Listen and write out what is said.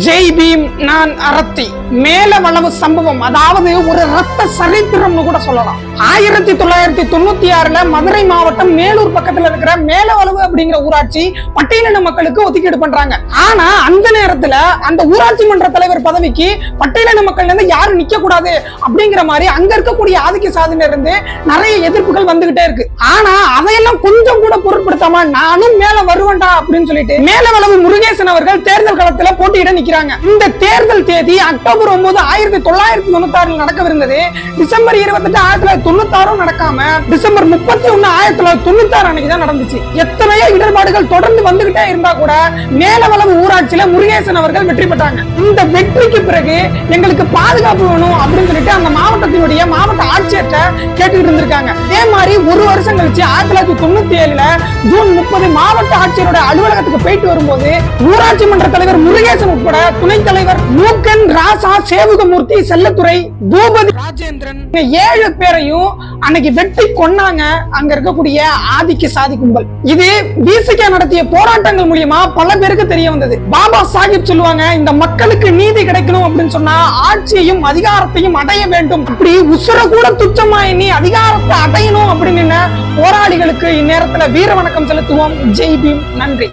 ஜெய் பீம் நான் அரத்தி மேலவளவு சம்பவம், அதாவது ஒரு ரத்த சரித்திரம்னு கூட சொல்லலாம். 1996 மதுரை மாவட்டம் மேலூர் பக்கத்துல இருக்கிற மேலவளவு அப்படிங்கிற ஊராட்சி பட்டியலின மக்களுக்கு ஒதுக்கீடு பண்றாங்க. ஆனா அந்த நேரத்துல அந்த ஊராட்சி மன்ற தலைவர் பதவிக்கு பட்டியலின மக்கள் இருந்து யாரும் நிக்க கூடாது அப்படிங்கிற மாதிரி அங்க இருக்கக்கூடிய ஆதிக்க சாதியினர் இருந்து நிறைய எதிர்ப்புகள் வந்துகிட்டே இருக்கு. ஆனா அதையெல்லாம் கொஞ்சம் கூட பொருட்படுத்தாம நானும் மேல வருவேன்டா அப்படின்னு சொல்லிட்டு மேலவளவு முருகேசன் அவர்கள் தேர்தல் களத்துல போட்டியிட நிக்கிறாங்க. இந்த தேர்தல் தேதி அக்டோபர் 9, 1996 நடக்கவிருந்தது. டிசம்பர் 28, 1996 நடக்காம டிசம்பர் 31, 1996 அன்னைக்கு தான் நடந்துச்சு. எத்தனையோ இடர்பாடுகள் தொடர்ந்து வந்துகிட்டே இருந்தா கூட மேலவளவு ஊராட்சியில முருகேசன் அவர்கள் வெற்றி பெற்றாங்க. இந்த வெற்றிக்கு பிறகு எங்களுக்கு பாதுகாப்பு வேணும் அப்படின்னு சொல்லிட்டு அந்த மாவட்டத்தினுடைய மாவட்ட ஆட்சியர்கிட்ட கேட்டுக்கிட்டு இருந்திருக்காங்க. அதே மாதிரி ஒரு வருஷம் கழிச்சு 1997 ஜூன் 30 மாவட்ட ஆட்சியரோட அலுவலகத்துக்கு போயிட்டு வரும்போது ஊராட்சி மன்ற தலைவர் முருகேசன் உட்பட துணைத் தலைவர் மூக்கன், ராசா, சேவுகமூர்த்தி, செல்லத்துறை, பூபதி, ராஜேந்திரன் 7 பேரையும் அன்னைக்கு வெட்டி கொன்னாங்க அங்க இருக்கக்கூடிய ஆதிக்க சாதி கும்பல். இது விசிக நடத்திய போராட்டங்கள் மூலமா பல பேருக்கு தெரிய வந்தது. பாபா சாஹிப் சொல்லுவாங்க, இந்த மக்களுக்கு நீதி கிடைக்கணும் அப்படின்னு சொன்னா ஆட்சியையும் அதிகாரத்தையும் அடைய வேண்டும். அப்படி உசுர கூட துச்சமா எண்ணி அதிகாரத்தை அடையணும் அப்படின்னு போராளிகளுக்கு இந்நேரத்துல வீர வணக்கம் செலுத்துவோம். ஜெய் பீம். நன்றி.